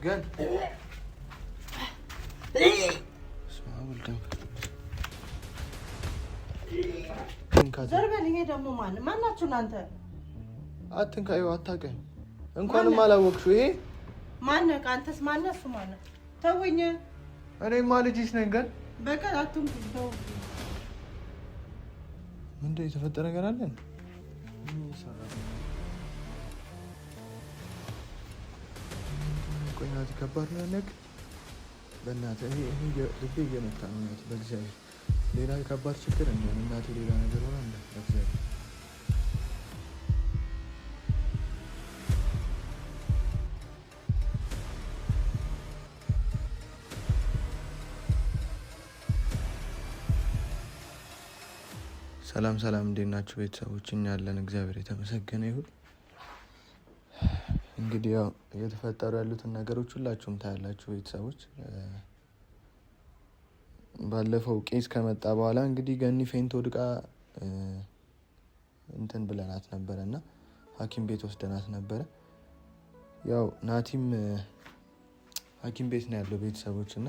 ግን ዘርበልኝ ደግሞ ማናችሁ እናንተ? አትንካዩ አታውቅም። እንኳንም አላወቅሽው። ይሄ ማነህ? አንተስ ማነህ? እሱ ማነህ? ተወኝ። እኔማ ልጅሽ ነኝ። ግን በቃ አትንኩኝ። ተው። ምንድን የተፈጠረ ነገር አለ? ቆይ ናቲ፣ ከባድ ነው ያለቅ። በእናትህ ይሄ ልቤ እየመታ ነው ናቲ። በእግዚአብሔር ሌላ ከባድ ችግር እንዲሆን እናቴ ሌላ ነገር ሆና እንደ በእግዚአብሔር ሰላም ሰላም፣ እንዴት ናችሁ ቤተሰቦች? እኛ ያለን እግዚአብሔር የተመሰገነ ይሁን። እንግዲህ ያው እየተፈጠሩ ያሉትን ነገሮች ሁላችሁም ታያላችሁ ቤተሰቦች። ባለፈው ቄስ ከመጣ በኋላ እንግዲህ ገኒ ፌንት ወድቃ እንትን ብለናት ነበረ እና ሐኪም ቤት ወስደናት ነበረ። ያው ናቲም ሐኪም ቤት ነው ያለው ቤተሰቦች እና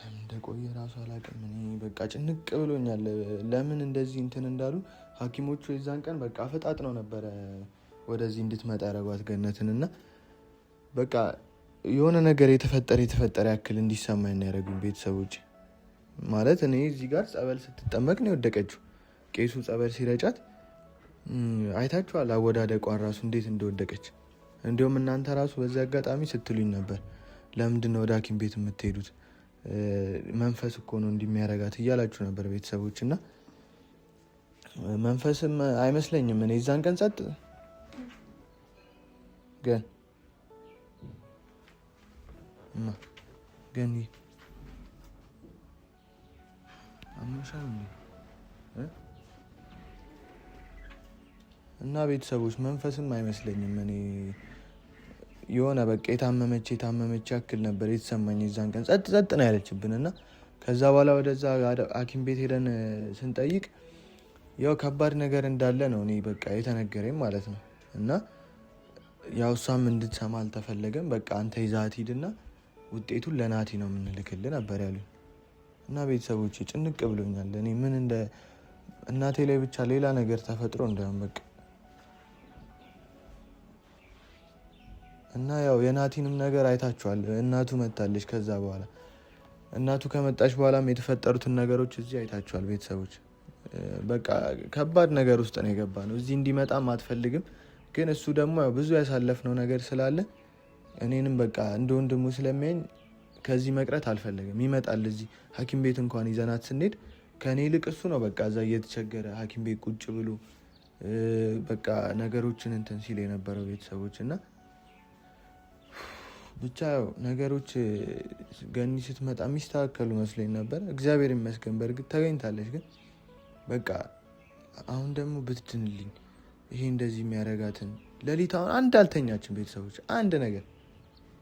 እንደቆየ ራሱ አላውቅም። እኔ በቃ ጭንቅ ብሎኛል። ለምን እንደዚህ እንትን እንዳሉ ሐኪሞቹ የዛን ቀን በቃ ፈጣጥነው ነበረ ወደዚህ እንድትመጣ ያደረጓት ገነትን እና በቃ የሆነ ነገር የተፈጠረ ያክል እንዲሰማኝ ያደረጉኝ ቤተሰቦች። ማለት እኔ እዚህ ጋር ጸበል ስትጠመቅ ነው የወደቀችው። ቄሱ ጸበል ሲረጫት አይታችኋል አወዳደቋን ራሱ እንዴት እንደወደቀች። እንዲሁም እናንተ ራሱ በዚህ አጋጣሚ ስትሉኝ ነበር ለምንድን ነው ወደ ሐኪም ቤት የምትሄዱት? መንፈስ እኮ ነው እንደሚያረጋት እያላችሁ ነበር ቤተሰቦች። እና መንፈስም አይመስለኝም። እኔ እዛን ቀን ጸጥ ግን አመሻል እና ቤተሰቦች መንፈስም አይመስለኝም። እኔ የሆነ በቃ የታመመች ያክል ነበር የተሰማኝ። የዛን ቀን ጸጥ ነው ያለችብን እና ከዛ በኋላ ወደዛ ሐኪም ቤት ሄደን ስንጠይቅ ያው ከባድ ነገር እንዳለ ነው እኔ በቃ የተነገረኝ ማለት ነው። እና ያው እሷም እንድትሰማ አልተፈለገም። በቃ አንተ ይዛት ሂድና ውጤቱን ለናቲ ነው የምንልክልህ ነበር ያሉኝ። እና ቤተሰቦች ጭንቅ ብሎኛል። እኔ ምን እንደ እናቴ ላይ ብቻ ሌላ ነገር ተፈጥሮ እንዳይሆን በቃ እና ያው የናቲንም ነገር አይታችኋል። እናቱ መታለች። ከዛ በኋላ እናቱ ከመጣች በኋላም የተፈጠሩትን ነገሮች እዚህ አይታችኋል ቤተሰቦች። በቃ ከባድ ነገር ውስጥ ነው የገባ ነው። እዚህ እንዲመጣም አትፈልግም። ግን እሱ ደግሞ ያው ብዙ ያሳለፍነው ነገር ስላለ እኔንም በቃ እንደ ወንድሙ ስለሚያኝ ከዚህ መቅረት አልፈለግም። ይመጣል እዚህ ሐኪም ቤት እንኳን ይዘናት ስንሄድ ከእኔ ይልቅ እሱ ነው በቃ እዛ እየተቸገረ ሐኪም ቤት ቁጭ ብሎ በቃ ነገሮችን እንትን ሲል የነበረው ቤተሰቦች። እና ብቻ ያው ነገሮች ገኒ ስትመጣ የሚስተካከሉ መስሎኝ ነበር። እግዚአብሔር ይመስገን በእርግጥ ተገኝታለች። ግን በቃ አሁን ደግሞ ብትድንልኝ ይሄ እንደዚህ የሚያረጋትን ሌሊት አሁን አንድ አልተኛችን ቤተሰቦች። አንድ ነገር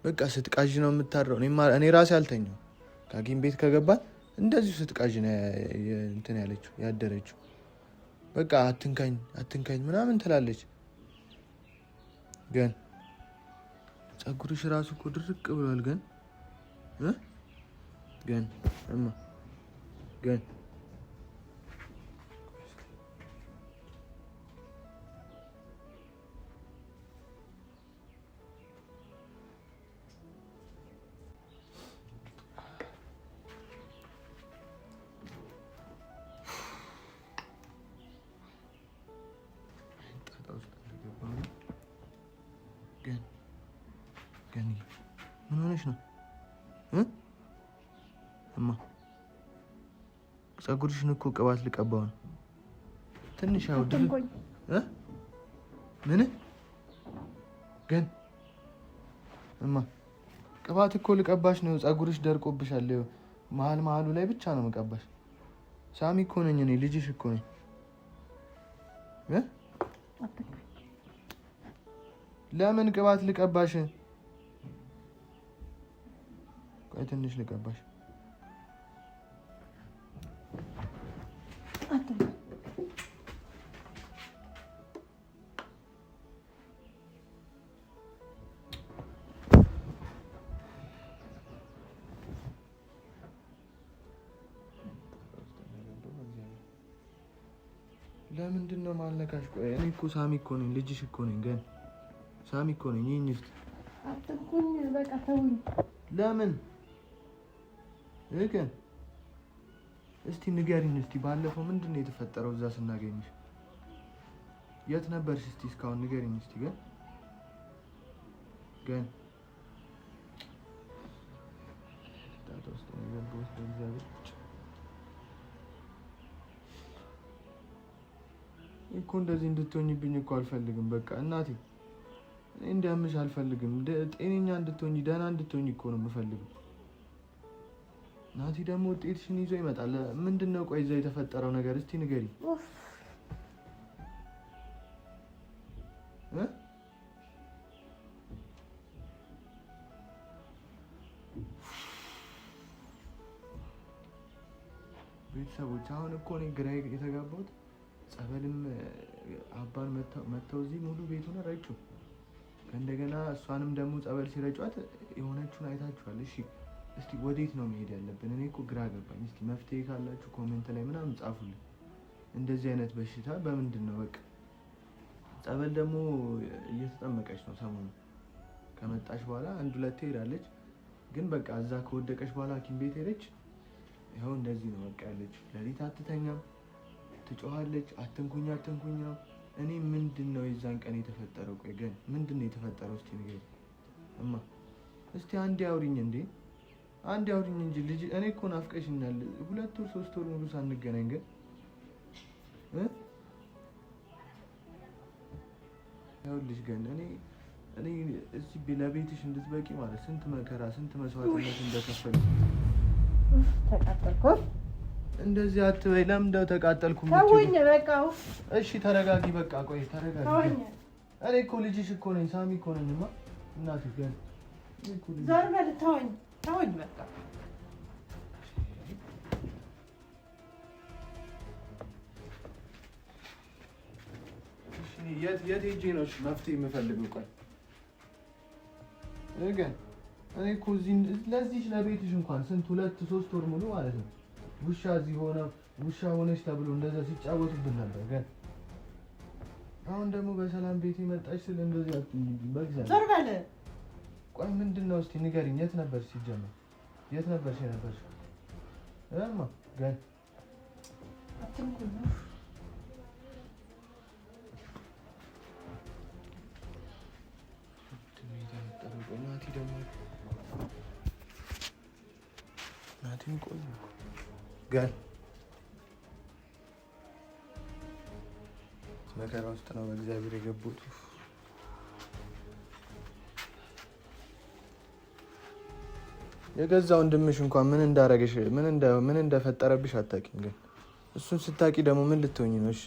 በቃ ስትቃዥ ነው የምታድረው። እኔ ራሴ አልተኛው። ከሐኪም ቤት ከገባን እንደዚሁ ስትቃዥ ነው እንትን ያለችው ያደረችው። በቃ አትንካኝ ምናምን ትላለች። ግን ጸጉርሽ ራሱ እኮ ድርቅ ብሏል። ግን ምን ሆነሽ ነው እማ? ጸጉርሽን እኮ ቅባት ልቀባው ነው ትንሽ ያው ምን ግን እማ ቅባት እኮ ልቀባሽ ነው። ጸጉርሽ ደርቆብሻል። መሀሉ ላይ ብቻ ነው መቀባሽ። ሳሚ እኮ ነኝ እኔ ልጅሽ እኮ ነኝ። ለምን ቅባት ልቀባሽ? ቆይ ትንሽ ልቀባሽ። ምንድን ነው ማልነካሽ? ቆይ እኔ እኮ ሳሚ እኮ ነኝ፣ ልጅሽ እኮ ነኝ። ግን ሳሚ እኮ ነኝ። ይሄን እስቲ አትንኩኝ፣ በቃ ተውኝ። ለምን ግን እስቲ ንገሪኝ። እስቲ ባለፈው ምንድን ነው የተፈጠረው? እዛ ስናገኝሽ የት ነበርሽ? እስቲ እስካሁን ንገሪኝ እስቲ። ግን ታታ ውስጥ ነው የገባሁት በእግዚአብሔር እኮ እንደዚህ እንድትሆኝብኝ እኮ አልፈልግም። በቃ እናቴ እኔ እንዲያምሽ አልፈልግም። ጤነኛ እንድትሆኝ ደህና እንድትሆኝ እኮ ነው የምፈልገው። ናቲ ደግሞ ውጤትሽን ይዞ ይመጣል። ምንድን ነው ቆይ እዛ የተፈጠረው ነገር እስቲ ንገሪ። ቤተሰቦች አሁን እኮ እኔ ግራ የተጋባሁት ጸበልም አባን መተው እዚህ ሙሉ ቤቱን ረጩ። እንደገና እሷንም ደግሞ ጸበል ሲረጯት የሆነችውን አይታችኋል። እሺ እስቲ ወዴት ነው መሄድ ያለብን? እኔ እኮ ግራ ገባኝ። እስቲ መፍትሄ ካላችሁ ኮሜንት ላይ ምናምን ጻፉልኝ። እንደዚህ አይነት በሽታ በምንድን ነው? በቃ ጸበል ደግሞ እየተጠመቀች ነው ሰሞኑን። ከመጣች በኋላ 1-2 ሄዳለች። ግን በቃ እዛ ከወደቀች በኋላ ሐኪም ቤት ሄደች። ይኸው እንደዚህ ነው በቃ ያለች። ሌሊት አትተኛም፣ ትጮኻለች። አትንኩኝ አትንኩኝ ነው። እኔ ምንድን ነው የዛን ቀን የተፈጠረው? ቆይ ግን ምንድን ነው የተፈጠረው? እስቲ ንገሪኝ እማ። እስቲ አንዴ አውሪኝ እንዴ፣ አንዴ አውሪኝ እንጂ ልጅ። እኔ እኮ ናፍቀሽኛል። 2 ወር 3 ወር ሙሉ ሳንገናኝ ግን ይኸውልሽ ግን እኔ እዚህ ለቤትሽ እንድትበቂ ማለት ስንት መከራ ስንት መስዋዕትነት እንደከፈልኩ ተቃጠልኩ። እንደዚህ አትበይ። ለምን እንደው ተቃጠልኩ? ተውኝ በቃ። እሺ ተረጋጊ። በቃ ቆይ ተረጋጊ። ተውኝ። እኔ እኮ ልጅሽ እኮ ነኝ፣ ሳሚ እኮ ነኝማ እናቴ። ግን ዞር በል። ተውኝ ተውኝ በቃ። የት ሄጄ ነው መፍትሄ የምፈልገው? ቆይ ግን እኔ እኮ ለዚህ ለቤትሽ እንኳን ስንት 2-3 ወር ሙሉ ማለት ነው ውሻ እዚህ ውሻ ሆነች ተብሎ እንደዛ ሲጫወቱብን ነበር። ግን አሁን ደግሞ በሰላም ቤት መጣች ስል እንደዚህ በእግዚአብሔር ዞር በል። ቆይ ምንድን ነው እስቲ ንገሪኝ። የት ነበርሽ ሲጀመር? የት ነበርሽ የነበርሽ? ግን አትንኩኝ። ናቲም ቆይ ግን መከራ ውስጥ ነው በእግዚአብሔር የገቡት። የገዛ ወንድምሽ እንኳን ምን እንዳረገሽ ምን እንደፈጠረብሽ አታውቂም። ግን እሱን ስታውቂ ደግሞ ምን ልትሆኚ ነው? እሺ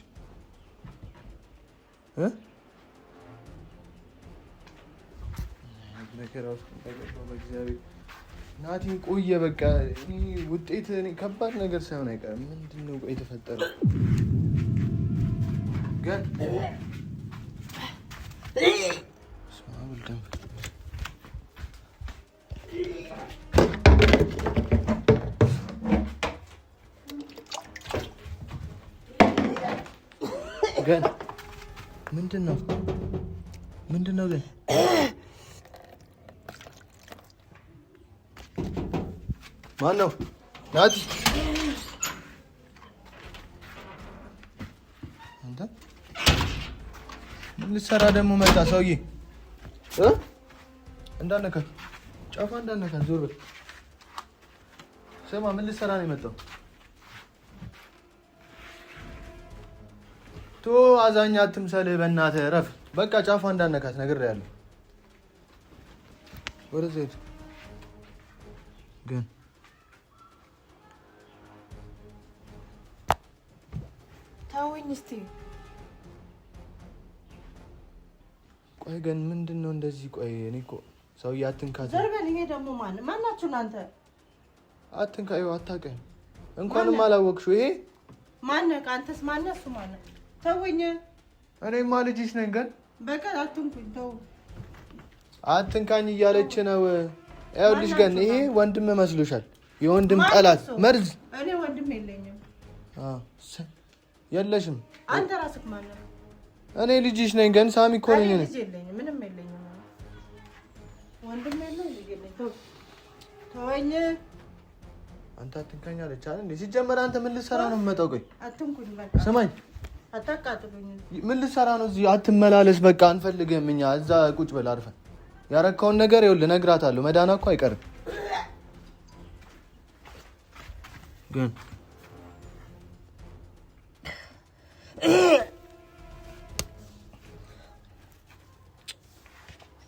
መከራ ውስጥ ተገባሁ በእግዚአብሔር። ናቲን ቆየ በቃ ውጤት ከባድ ነገር ሳይሆን አይቀርም። ምንድን ነው ቆይ የተፈጠረው? ግን ግን ምንድን ነው ግን ማነው? ናቲ አንተ ምን ልትሰራ ደግሞ መጣ? ሰውዬ እንዳነካት ጫፋ እንዳነካት ዞር በል። ስማ ምን ልትሰራ ነው የመጣው? ቶ አዛኛ አትምሰልህ በእናትህ እረፍ። በቃ ጫፋ እንዳነካት ነግሬሃለሁ። ወደዚያ ሂድ። ግን ተውኝ እስቲ። ቆይ ግን ምንድን ነው እንደዚህ? ቆይ እኔ እኮ ሰውዬ አትንካት። ዞር በል። ይሄ ደግሞ ማናችሁ እናንተ? አትንካዩ። አታውቅም እንኳንም አላወቅሽው። ይሄ ማነህ? አንተስ ማነህ? እሱ ማነህ? ተውኝ። እኔማ ልጅሽ ነኝ። ግን በቃ አትንኩኝ። ተው አትንካኝ እያለች ነው። ይኸውልሽ ግን ይሄ ወንድም መስሎሻል? የወንድም ጠላት መርዝ። እኔ ወንድም የለኝም። የለሽም። አንተ ራስህ ማን ነው? እኔ ልጅሽ ነኝ ግን ሳሚ እኮ ነኝ። ልጅ የለኝም፣ ምንም የለኝም። ወንድም የለኝም፣ ልጅ የለኝም። ተወኝ። አንተ አትንካኝ አለች አይደል እንዴ? ሲጀመር አንተ ምን ልትሰራ ነው የምመጣው? ቆይ አትንኩኝ፣ በቃ ስማኝ፣ አታቃጥሉኝ። ምን ልትሰራ ነው እዚህ? አትመላለስ፣ በቃ አንፈልግም እኛ። እዛ ቁጭ በል አርፈን። ያረካውን ነገር ይኸውልህ እነግራታለሁ። መዳና እኮ አይቀርም ግን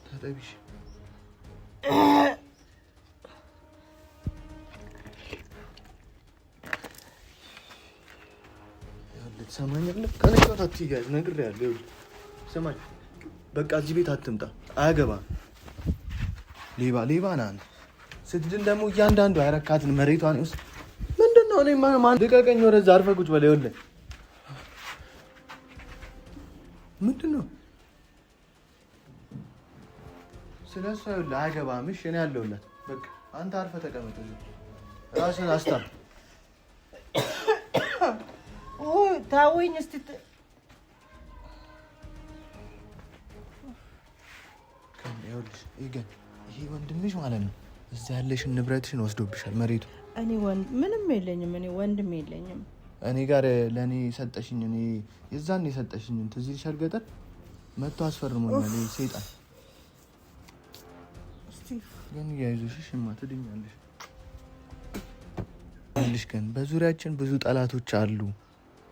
ታጠቢሽ ትሰማኛለህ? ከነገርኩህ አትይያዝ፣ ነግሬሃለሁ። ይኸውልህ ስማኝ፣ በቃ እዚህ ቤት አትምጣ፣ አያገባም። ሌባ ነህ አንተ። ስትድን ደግሞ እያንዳንዱ ያረካትን መሬቷን ውስጥ ምንድን ነው? እኔ ማን ልቀቀኝ፣ ወደዛ አርፈህ ቁጭ በል። ይኸውልህ ምንድን ነው ስለ እሷ? ይኸውልህ አያገባም። እሺ እኔ አለሁላት። በቃ አንተ አርፈህ ተቀመጥ፣ ራስህን አስታም። ታወኝ እስቲ ይኸውልሽ ይሄ ወንድምሽ ማለት ነው። እዛ ያለሽን ንብረትሽን ወስዶብሻል፣ መሬቱ። እኔ ምንም የለኝም፣ እኔ ወንድም የለኝም። እኔ ጋር ለእኔ ሰጠሽኝ፣ እኔ የዛን የሰጠሽኝ ትዝ ይልሻል? ገጠር መጥቶ አስፈርሞኛል ሰይጣን። ግን ያይዞሽ ሽማ ትድኛለሽ። ልሽ ግን በዙሪያችን ብዙ ጠላቶች አሉ።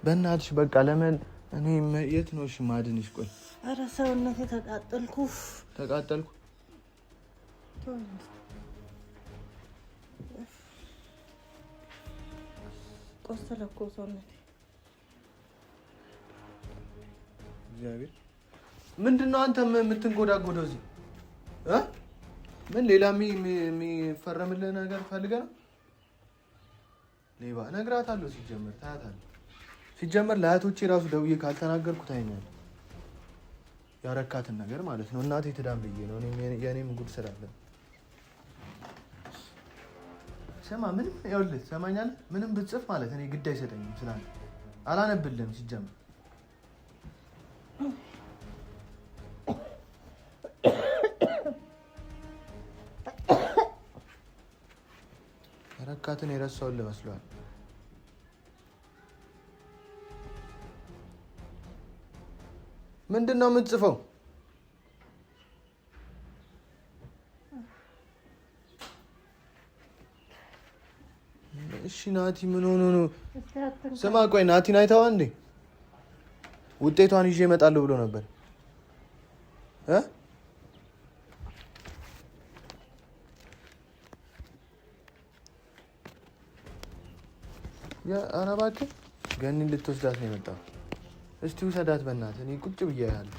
በእናትሽ በቃ ለምን እኔ የት ነው እሺ ማድንሽ? ቆይ ኧረ ሰውነቴ ተቃጠልኩ። ቆሰለ እኮ ሰውነቴ። እግዚአብሔር ምንድን ነው አንተ የምትንጎዳጎደው እዚህ? ምን ሌላ የሚፈረምልህ ነገር ፈልገህ ነው? ሌባ እነግራታለሁ። ሲጀመር ታያታለህ። ሲጀመር ለአያቶቼ ራሱ ደውዬ ካልተናገርኩ ታይኛለህ። ያረካትን ነገር ማለት ነው። እናቴ ትዳን ብዬ ነው። የእኔም ጉድ ስላለ ስማ፣ ምንም ይኸውልህ፣ ትሰማኛለህ? ምንም ብትጽፍ ማለት እኔ ግድ አይሰጠኝም። ስላለ አላነብልህም። ሲጀመር ያረካትን የረሳሁልህ መስሎሃል? ምንድን ነው የምትጽፈው? እሺ ናቲ ምን ሆኖ ነው? ስማ ቆይ ናቲን አይተኸዋል እንዴ? ውጤቷን ይዤ እመጣለሁ ብሎ ነበር። ኧረ እባክህ ገኒን ልትወስዳት ነው የመጣው። እስቲ ውሰዳት በእናትህ። እኔ ቁጭ ብያለሁ።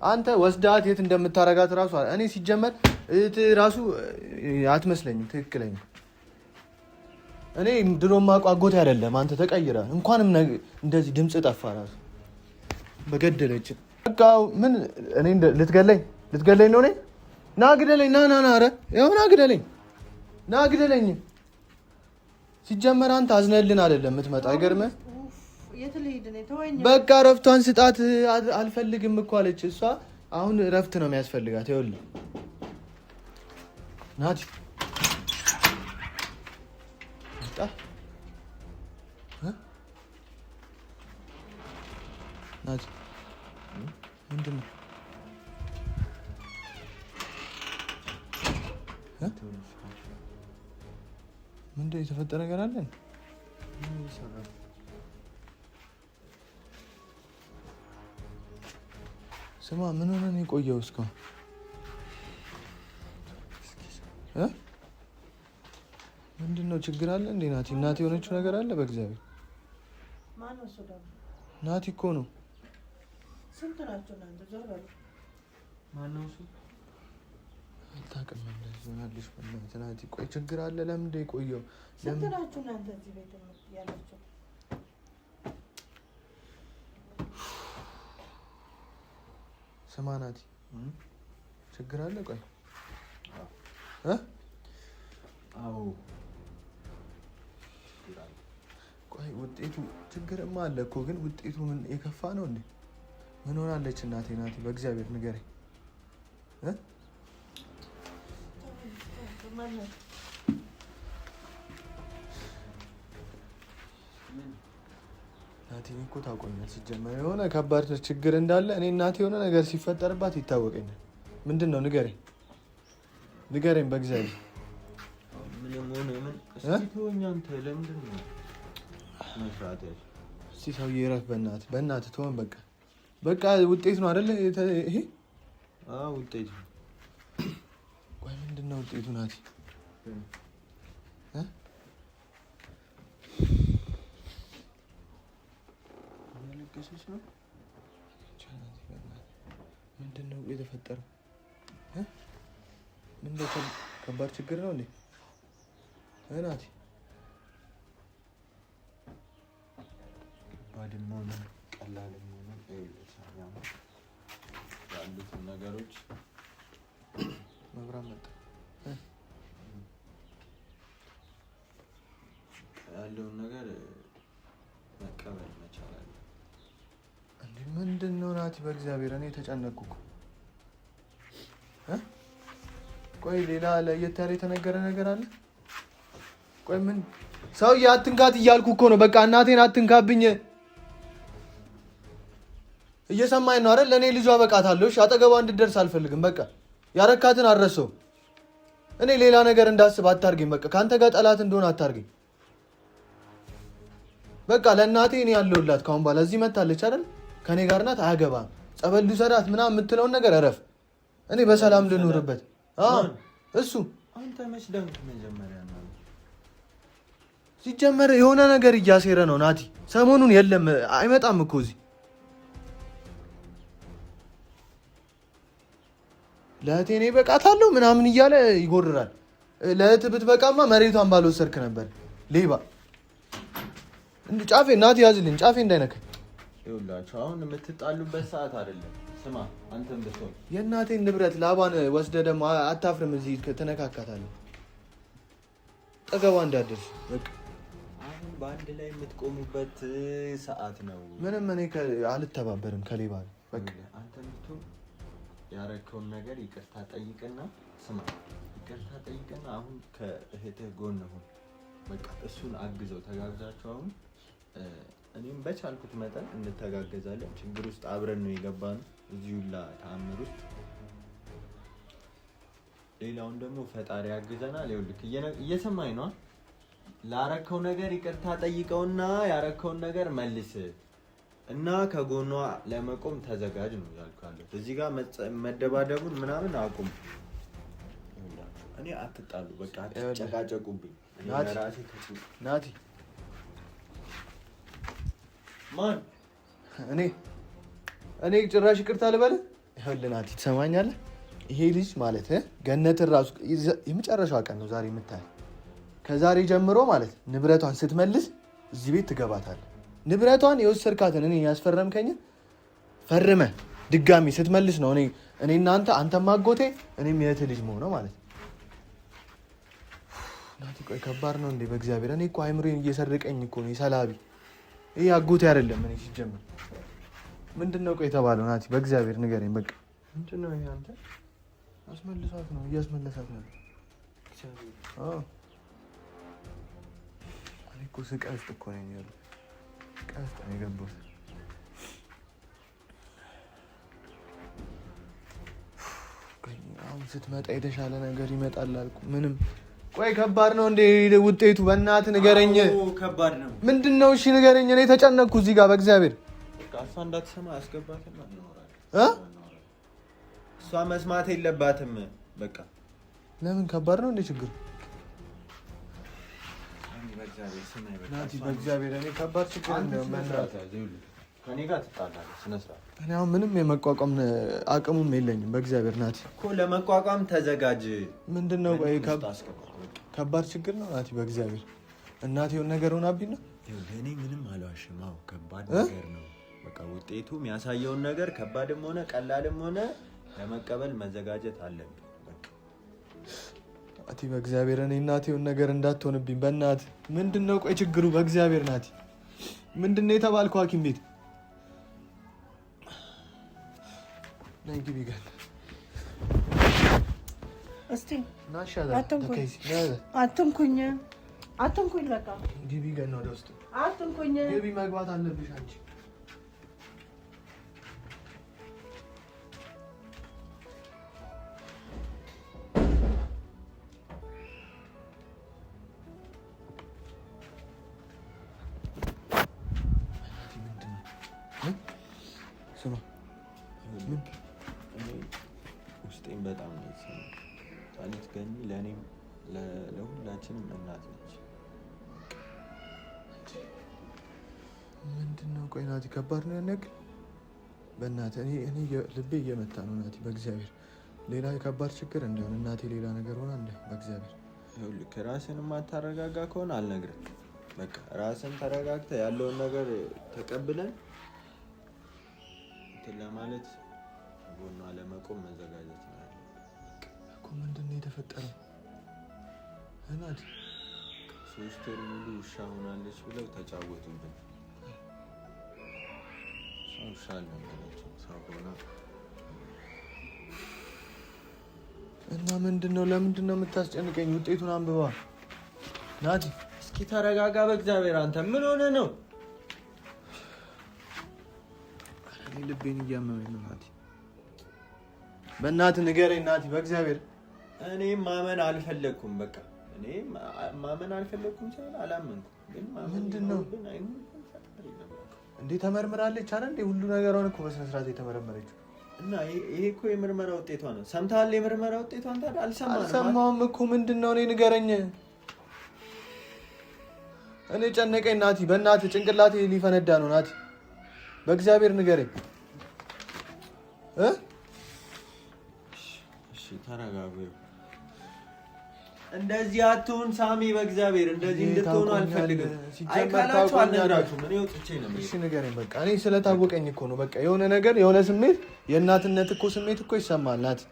አንተ ወስዳት የት እንደምታረጋት ራሱ እኔ ሲጀመር እህት ራሱ አትመስለኝም ትክክለኛ። እኔ ድሮማ አጎቴ አይደለም አንተ ተቀይረ። እንኳንም እንደዚህ ድምፅ ጠፋ ራሱ በገደለች። በቃ ምን እኔ ልትገለኝ ነው? እኔ ና ግደለኝ፣ ና ኧረ ያው ና ግደለኝ፣ ና ግደለኝ። ሲጀመር አንተ አዝነልን አይደለም የምትመጣ አይገርምህ? በቃ እረፍቷን ስጣት። አልፈልግም እኮ አለች እሷ። አሁን እረፍት ነው የሚያስፈልጋት። ይኸውልህ ናቲ ናቲ ምንድን ነው? ምንድን የተፈጠረ ነገር አለን? ስማ ምን ሆነ ነው የቆየው እስካሁን? ምንድን ነው ችግር አለ እንዴ? ናቲ እናቴ የሆነችው ነገር አለ? በእግዚአብሔር ናቲ እኮ ነው። ስንት ናቸው እናንተ? ዞር በሉ። ማነው እሱ? አታውቅም እንደዚህ በእናትህ ናቲ። ቆይ ችግር አለ? ለምንድን ነው የቆየው? ስንት ናችሁ እናንተ እዚህ ቤት ያላችሁ? ስማ ናቲ ችግር አለ? ቆይ አዎ ቆይ ውጤቱ ችግርማ አለ እኮ ግን ውጤቱ ምን የከፋ ነው እንዴ? ምን ሆናለች እናቴ? ናቲ በእግዚአብሔር ንገረኝ። ናቲ እኮ ታውቆኛል። ሲጀመር የሆነ ከባድ ችግር እንዳለ እኔ እናቴ የሆነ ነገር ሲፈጠርባት ይታወቀኛል። ምንድን ነው ንገረኝ፣ ንገረኝ በእግዚአብሔር። እስኪ ሰውዬ እረፍ በእናትህ ተወን። በቃ ውጤት ነው አይደለ ይሄ? ውጤት ነው። ቆይ ምንድን ነው ውጤቱ ናቲ? እያለቀሰች ነው። ምንድን ነው የተፈጠረው? ምንድን ነው? ከባድ ችግር ነው እንዴ ናቲ? ከባድም ሆነ ቀላልም ሆነ ያሉትን ነገሮች መብራት መጣ። ያለውን ነገር መቀበል መቻል አለ። ምንድን ነው ናቲ? በእግዚአብሔር እኔ ተጨነቅኩ እኮ። ቆይ ሌላ ለየት ያለ የተነገረ ነገር አለ? ቆይ ምን ሰውዬ አትንካት እያልኩ እኮ ነው። በቃ እናቴን አትንካብኝ። እየሰማኝ ነው አይደል? ለእኔ ልጇ በቃታለሁ። እሺ አጠገቧ እንድትደርስ አልፈልግም። በቃ ያረካትን አረሰው። እኔ ሌላ ነገር እንዳስብ አታርገኝ። በቃ ከአንተ ጋር ጠላት እንደሆነ አታርገኝ። በቃ ለእናቴ እኔ ያለሁላት ካሁን በኋላ እዚህ መታለች አይደል? ከኔ ጋር ናት። አያገባም። ጸበል ልውሰዳት ምናምን የምትለውን ነገር እረፍ። እኔ በሰላም ልኑርበት። እሱ አንተ መች ደንክ መጀመሪያ ነው ሲጀመር የሆነ ነገር እያሴረ ነው ናቲ። ሰሞኑን የለም አይመጣም እኮ እዚህ። ለእህቴ እኔ በቃታለሁ ምናምን እያለ ይጎርራል። ለእህት ብትበቃማ መሬቷን ባልወሰድክ ነበር ሌባ። እንዴ ጫፌ ናቲ ያዝልኝ፣ ጫፌ እንዳይነካኝ። ይኸውላችሁ አሁን የምትጣሉበት ሰዓት አይደለም። ስማ አንተም ብትሆን የእናቴን ንብረት ላባን ወስደ ደግሞ አታፍርም? እዚህ ትነካካታለህ። ጠገቧ እንዳደርስ በቃ አሁን በአንድ ላይ የምትቆሙበት ሰዓት ነው። ምንም እኔ አልተባበርም ከሌባ በቃ አንተም ብትሆን ያረከውን ነገር ይቅርታ ጠይቅና፣ ስማ ይቅርታ ጠይቅና አሁን ከእህትህ ጎን ሁን። በቃ እሱን አግዘው፣ ተጋግዛችሁ አሁን እኔም በቻልኩት መጠን እንተጋገዛለን። ችግር ውስጥ አብረን ነው የገባነው እዚህ ሁላ ተአምር ውስጥ። ሌላውን ደግሞ ፈጣሪ ያግዘናል። ይኸውልህ እየሰማኝ ነው። ላረከው ነገር ይቅርታ ጠይቀውና ያረከውን ነገር መልስ እና ከጎኗ ለመቆም ተዘጋጅ ነው ያልኩት። እዚህ ጋር መደባደቡን ምናምን አቁም። እኔ አትጣሉ፣ በቃ አትጨቃጨቁብኝ። ናቲ ማን እኔ ጭራሽ ይቅርታ ልበልህ? ይኸውልህ ናቲ ትሰማኛለህ? ይሄ ልጅ ማለት ገነትን ራሱ የመጨረሻዋ ቀን ነው ዛሬ የምታየው። ከዛሬ ጀምሮ ማለት ንብረቷን ስትመልስ እዚህ ቤት ትገባታለህ። ንብረቷን የወሰድካትን እኔ ያስፈረምከኝን ፈርመህ ድጋሚ ስትመልስ ነው እኔ እናንተ አንተም አጎቴ እኔም የእህትህ ልጅ መሆነው ማለት ነው። ናቲ ቆይ ከባድ ነው እንዴ? በእግዚአብሔር እኔ እኮ አይምሮዬን እየሰረቀኝ እኮ ነው ሰላቢ። ይሄ አጎቴ አይደለም። እኔ ሲጀምር ምንድን ነው ቆይ የተባለው? ናቲ በእግዚአብሔር ንገረኝ። በቃ ምንድን ነው ይሄ? አንተ አስመልሷት ነው እያስመለሳት ነው። እኔ እኮ ስቃይ ውስጥ እኮ ነኝ ያለው። ስቃይ ውስጥ ነው የገባሁት። አሁን ስትመጣ የተሻለ ነገር ይመጣል አልኩ። ምንም ቆይ ከባድ ነው እንዴ ውጤቱ? በእናትህ ንገረኝ። ከባድ ነው። ምንድን ነው? እሺ ንገረኝ። እኔ ተጨነቅኩ እዚህ ጋር በእግዚአብሔር። እሷ እንዳትሰማ አስገባትና እንኖራለን። እሷ መስማት የለባትም። በቃ ለምን? ከባድ ነው እንዴ ችግሩ? ናቲ በእግዚአብሔር እኔ ከባድ ችግር ከኔ ጋር ትጣላለህ። ስነ ስርዓት። እኔ አሁን ምንም የመቋቋም አቅሙም የለኝም። በእግዚአብሔር ናቲ እኮ ለመቋቋም ተዘጋጅ። ምንድን ነው ቆይ ከባድ ችግር ነው ናቲ በእግዚአብሔር። እናቴ የሆነ ነገር ሆናብኝ ነው። እኔ ምንም አልዋሽም። አዎ ከባድ ነገር ነው። በቃ ውጤቱ የሚያሳየውን ነገር ከባድም ሆነ ቀላልም ሆነ ለመቀበል መዘጋጀት አለብን። በቃ ናቲ በእግዚአብሔር እኔ እናቴ የሆነ ነገር እንዳትሆንብኝ በእናትህ። ምንድን ነው ቆይ ችግሩ? በእግዚአብሔር ናቲ ምንድን ነው የተባልከው? ሐኪም ቤት ነይ ግቢ ጋር እስቲ ናሻላ አትንኩኝ በቃ ግቢ ጋር ነው ወደ ውስጥ አትንኩኝ። ግቢ መግባት አለብሽ አንቺ። ውስጤን በጣም ነው የተሰማኝ። ጣሊት ገኒ ለእኔም ለሁላችንም እናት ነች። ምንድን ነው? ቆይ ናቲ ከባድ ነው ያነቅ በእናትህ እኔ ልቤ እየመታ ነው ናቲ። በእግዚአብሔር ሌላ ከባድ ችግር እንደሆነ እናቴ ሌላ ነገር ሆና እንደ በእግዚአብሔር ልክ ራስን የማታረጋጋ ከሆነ አልነግርም። በቃ ራስን ተረጋግተህ ያለውን ነገር ተቀብለን እንትን ለማለት ጎኗ ለመቆም መዘጋጀት ነው እኮ። ምንድን ነው የተፈጠረው? እናት 3 ወር ሙሉ ውሻ ሆናለች ብለው ተጫወቱብን። ውሻ አልነበረችም ሰው ሆና እና ምንድን ነው? ለምንድን ነው የምታስጨንቀኝ? ውጤቱን አንብባ ናቲ። እስኪ ተረጋጋ በእግዚአብሔር። አንተ ምን ሆነ ነው? እኔ ልቤን እያመመኝ ነው ናቲ። በእናትህ ንገረኝ ናቲ በእግዚአብሔር። እኔ ማመን አልፈለኩም። በቃ እኔ ማመን አልፈለኩም ሳይሆን አላመንኩም። ግን ምንድን ነው እንዴ? ተመርምራለች አይደል እንዴ? ሁሉ ነገሯን እኮ በስነ ስርዓት የተመረመረችው እና ይሄ እኮ የምርመራ ውጤቷ ነው። ሰምተሃል? የምርመራ ውጤቷን ታዲያ አልሰማሁም እኮ። ምንድን ነው? እኔ ንገረኝ። እኔ ጨነቀኝ ናቲ። በእናትህ ጭንቅላቴ ሊፈነዳ ነው ናቲ። በእግዚአብሔር ንገረኝ። እሺ ተረጋጉ። እንደዚህ አትሁን ሳሚ፣ በእግዚአብሔር እንደዚህ እንድትሆኑ አልፈልግም። አይካላችሁ አልነግራችሁም። እኔ ወጥቼ ነው። እሺ ንገረኝ በቃ። እኔ ስለታወቀኝ እኮ ነው። በቃ የሆነ ነገር የሆነ ስሜት የእናትነት እኮ ስሜት እኮ ይሰማል ናቲ።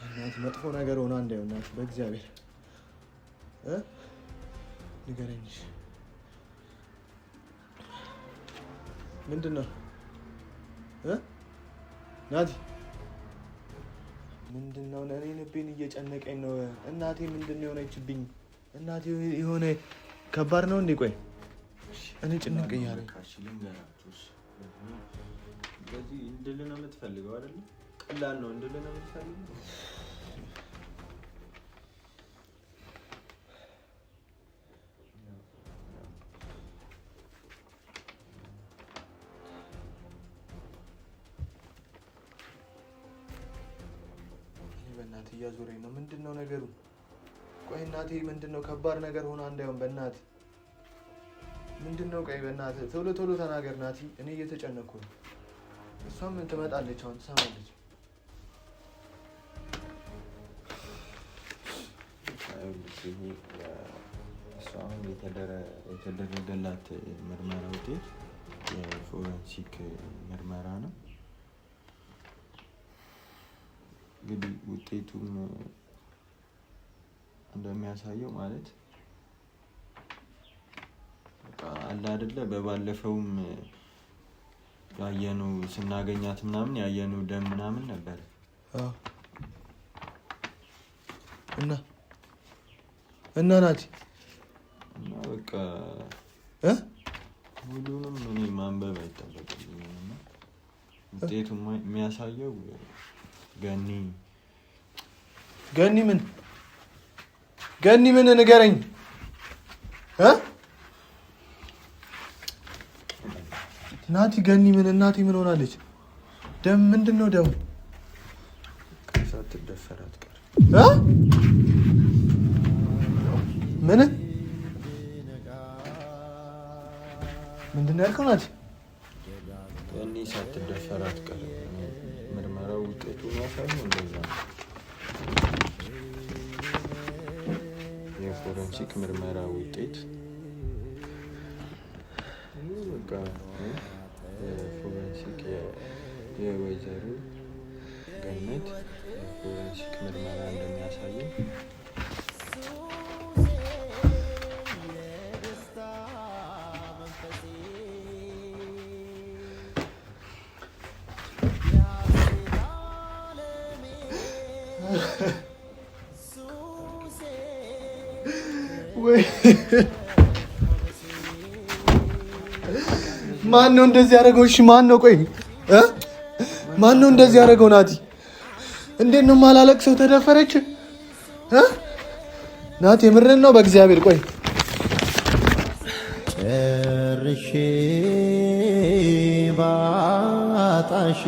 እናት መጥፎ ነገር ሆና እንዳይሆን ናቲ በእግዚአብሔር ንገረኝ። ምንድን ነው ናቲ? ምንድን ነው? እኔ ልቤን እየጨነቀኝ ነው። እናቴ ምንድን ነው የሆነችብኝ? እናቴ የሆነ ከባድ ነው እንዴ? ቆይ እኔ ጭንቅ እያለኝ እንደዚህ እንድል ነው የምትፈልገው አይደል? ቀላል ነው እንድል ነው የምትፈልገው። እያዞረኝ ነው። ምንድን ነው ነገሩ? ቆይ እናቴ ምንድን ነው? ከባድ ነገር ሆና እንዳይሆን በእናትህ ምንድን ነው? ቆይ በእናትህ ቶሎ ቶሎ ተናገር ናቲ። እኔ እየተጨነኩ ነው። እሷም ምን ትመጣለች አሁን ትሰማለች። እሷ አሁን የተደረገላት ምርመራ ውጤት የፎረንሲክ ምርመራ ነው። እንግዲህ ውጤቱም እንደሚያሳየው ማለት አለ አይደለ? በባለፈውም ያየነው ስናገኛት ምናምን ያየነው ደም ምናምን ነበር። እና ናቲ እና በቃ ሁሉንም እኔ ማንበብ አይጠበቅብኝም። ውጤቱ የሚያሳየው ገኒ ምን ንገረኝ ናቲ። ገኒ ምን? እናቴ ምን ሆናለች? ደም ምንድን ነው ደሙ? ሳትደፈር አትቀር። ምን ምንድን ነው ያልከው ናቲ? ገኒ ሳትደፈር አትቀር። ምርመራው ውጤቱ የሚያሳየው እንደዛ ነው። የፎረንሲክ ምርመራ ውጤት በቃ የፎረንሲክ የወይዘሮ ገነት የፎረንሲክ ምርመራ እንደሚያሳየው ማን ነው እንደዚህ ያደረገው? እሺ ማን ነው? ቆይ ማን ነው እንደዚህ ያደረገው? ናቲ እንዴት ነው ማላለቅሰው? ተደፈረች ናቲ የምርን ነው በእግዚአብሔር። ቆይ ጨርሼ ባጣሽ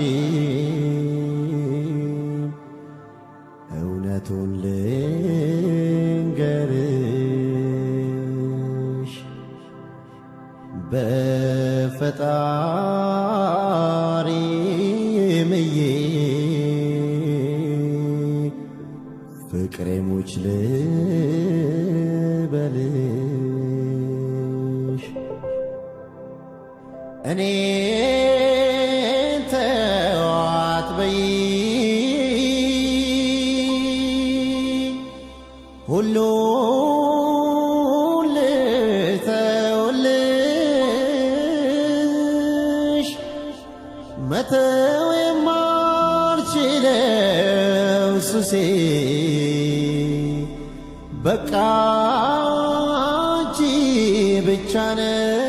እውነቱን ልንገርሽ በፈጣሪ ምዬ ፍቅሬ ሙች ልበልሽ እኔ ተዋት በይ ሁሉ ልተውልሽ መተው የማልችለው ሱሴ በቃ አንቺ ብቻ ነሽ